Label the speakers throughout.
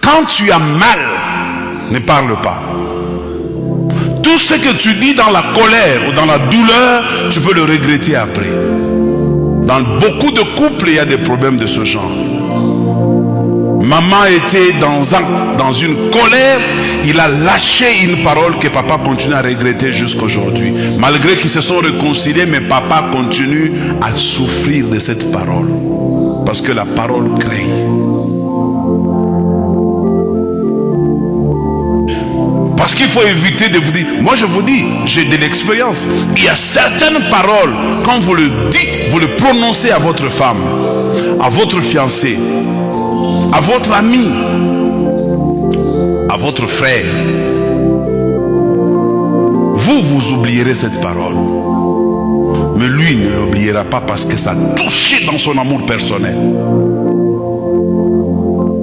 Speaker 1: quand tu as mal, ne parle pas. Tout ce que tu dis dans la colère ou dans la douleur, tu peux le regretter après. Dans beaucoup de couples, il y a des problèmes de ce genre. Maman était dans une colère, il a lâché une parole que papa continue à regretter jusqu'aujourd'hui. Malgré qu'ils se sont réconciliés, mais papa continue à souffrir de cette parole. Parce que la parole crée. Parce qu'il faut éviter de vous dire, moi je vous dis, j'ai de l'expérience. Il y a certaines paroles, quand vous le dites, vous le prononcez à votre femme, à votre fiancé, à votre ami, à votre frère. Vous oublierez cette parole. Mais lui ne l'oubliera pas parce que ça a touché dans son amour personnel.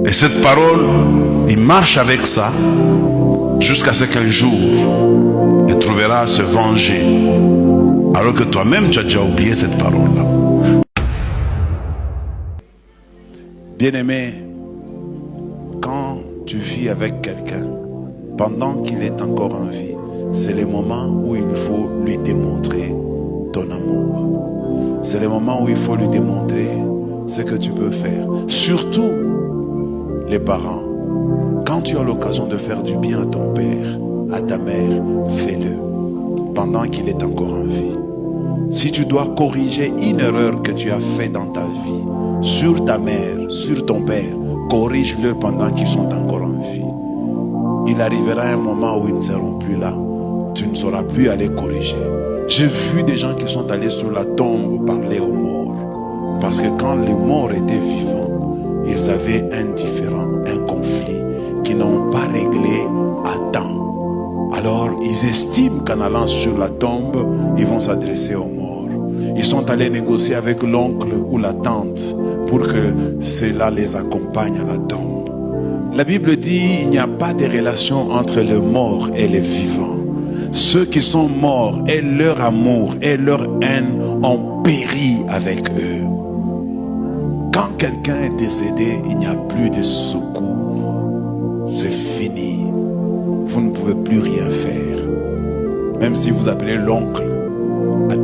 Speaker 1: Et cette parole, il marche avec ça jusqu'à ce qu'un jour, il trouvera à se venger. Alors que toi-même, tu as déjà oublié cette parole-là. Bien-aimé, quand tu vis avec quelqu'un, pendant qu'il est encore en vie, c'est le moment où il faut lui démontrer ton amour. C'est le moment où il faut lui démontrer ce que tu peux faire. Surtout les parents. Quand tu as l'occasion de faire du bien à ton père, à ta mère, fais-le pendant qu'il est encore en vie. Si tu dois corriger une erreur que tu as faite dans ta vie, sur ta mère, sur ton père, corrige-le pendant qu'ils sont encore en vie. Il arrivera un moment où ils ne seront plus là. Tu ne sauras plus aller corriger. J'ai vu des gens qui sont allés sur la tombe parler aux morts. Parce que quand les morts étaient vivants, ils avaient un différend, un conflit qu'ils n'ont pas réglé à temps. Alors ils estiment qu'en allant sur la tombe, ils vont s'adresser aux morts. Ils sont allés négocier avec l'oncle ou la tante pour que cela les accompagne à la tombe. La Bible dit il n'y a pas de relation entre les morts et les vivants. Ceux qui sont morts et leur amour et leur haine ont péri avec eux. Quand quelqu'un est décédé, il n'y a plus de secours. C'est fini. Vous ne pouvez plus rien faire. Même si vous appelez l'oncle, on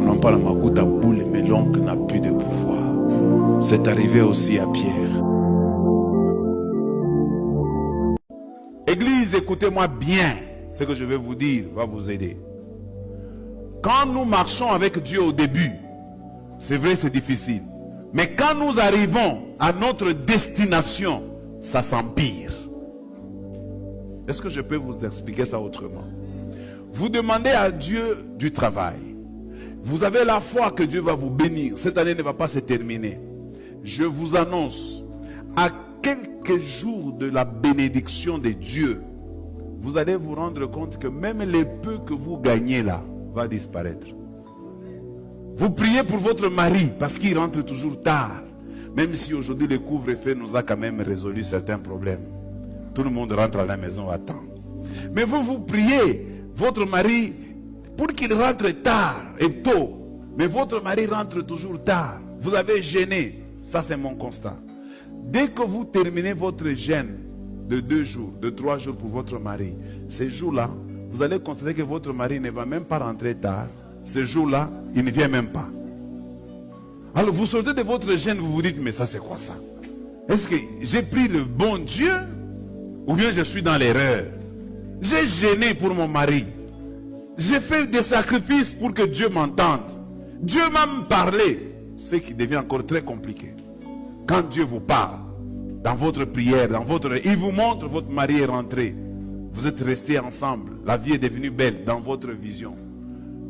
Speaker 1: n'en parle à boule, mais l'oncle n'a plus de pouvoir. C'est arrivé aussi à Pierre. Église, écoutez-moi bien. Ce que je vais vous dire va vous aider. Quand nous marchons avec Dieu au début, c'est vrai, c'est difficile. Mais quand nous arrivons à notre destination, ça s'empire. Est-ce que je peux vous expliquer ça autrement? Vous demandez à Dieu du travail. Vous avez la foi que Dieu va vous bénir. Cette année ne va pas se terminer. Je vous annonce, à quelques jours de la bénédiction de Dieu, vous allez vous rendre compte que même les peu que vous gagnez là, va disparaître. Vous priez pour votre mari parce qu'il rentre toujours tard. Même si aujourd'hui le couvre-feu nous a quand même résolu certains problèmes. Tout le monde rentre à la maison à temps. Mais vous priez votre mari pour qu'il rentre tard et tôt. Mais votre mari rentre toujours tard. Vous avez gêné. Ça c'est mon constat. Dès que vous terminez votre jeûne de 2 jours, de 3 jours pour votre mari, ces jours-là, vous allez constater que votre mari ne va même pas rentrer tard. Ce jour-là, il ne vient même pas. Alors vous sortez de votre jeûne, vous vous dites, mais ça c'est quoi ça? Est-ce que j'ai pris le bon Dieu ou bien je suis dans l'erreur? J'ai gêné pour mon mari. J'ai fait des sacrifices pour que Dieu m'entende. Dieu m'a parlé. Ce qui devient encore très compliqué. Quand Dieu vous parle, dans votre prière, il vous montre votre mari est rentré. Vous êtes restés ensemble. La vie est devenue belle dans votre vision.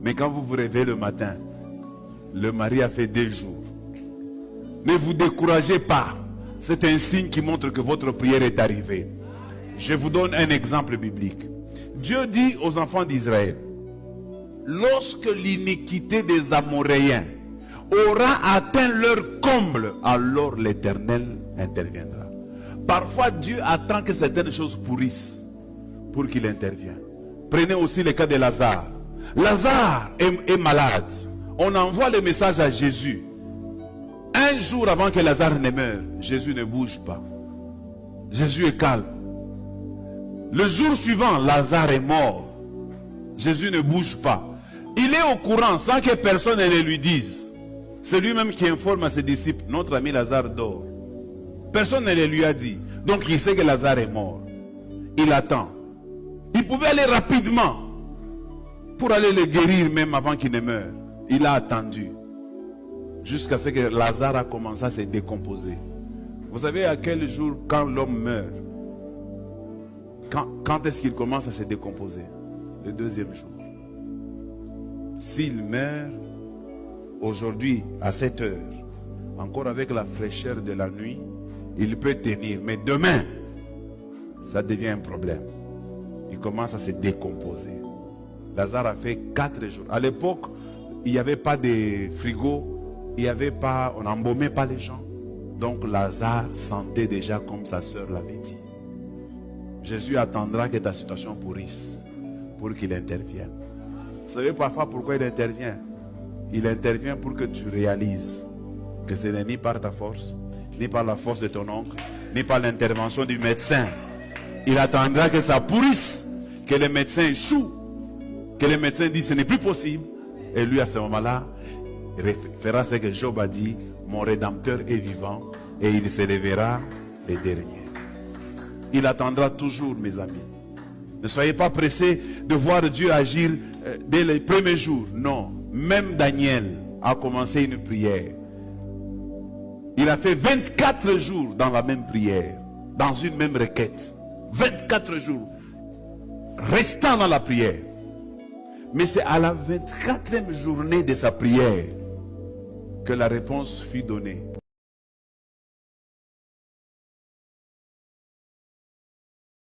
Speaker 1: Mais quand vous vous réveillez le matin, le mari a fait 2 jours. Ne vous découragez pas. C'est un signe qui montre que votre prière est arrivée. Je vous donne un exemple biblique. Dieu dit aux enfants d'Israël, lorsque l'iniquité des Amoréens aura atteint leur comble, alors l'Éternel interviendra. Parfois Dieu attend que certaines choses pourrissent pour qu'il intervienne. Prenez aussi le cas de Lazare. Lazare est malade. On envoie le message à Jésus. Un 5 jours avant que Lazare ne meure, Jésus ne bouge pas. Jésus est calme. Le jour suivant, Lazare est mort. Jésus ne bouge pas. Il est au courant sans que personne ne lui dise. C'est lui-même qui informe à ses disciples, notre ami Lazare dort. Personne ne le lui a dit. Donc il sait que Lazare est mort. Il attend. Il pouvait aller rapidement pour aller le guérir même avant qu'il ne meure. Il a attendu jusqu'à ce que Lazare a commencé à se décomposer. Vous savez à quel jour, quand l'homme meurt, quand est-ce qu'il commence à se décomposer? Le deuxième jour. S'il meurt aujourd'hui à 7 heures, encore avec la fraîcheur de la nuit, il peut tenir. Mais demain, ça devient un problème. Il commence à se décomposer. Lazare a fait 4 jours. À l'époque, il n'y avait pas de frigo, il n'y avait pas, on n'embaumait pas les gens. Donc Lazare sentait déjà comme sa sœur l'avait dit. Jésus attendra que ta situation pourrisse pour qu'il intervienne. Vous savez parfois pourquoi il intervient? Il intervient pour que tu réalises que ce n'est ni par ta force, ni par la force de ton oncle, ni par l'intervention du médecin. Il attendra que ça pourrisse, que le médecin échoue, que le médecin dise ce n'est plus possible. Et lui à ce moment-là, fera ce que Job a dit, mon Rédempteur est vivant et il se lèvera les derniers. Il attendra toujours, mes amis. Ne soyez pas pressés de voir Dieu agir dès les premiers jours. Non, même Daniel a commencé une prière. Il a fait 24 jours dans la même prière, dans une même requête. 24 jours, restant dans la prière. Mais c'est à la 24e journée de sa prière que la réponse fut donnée.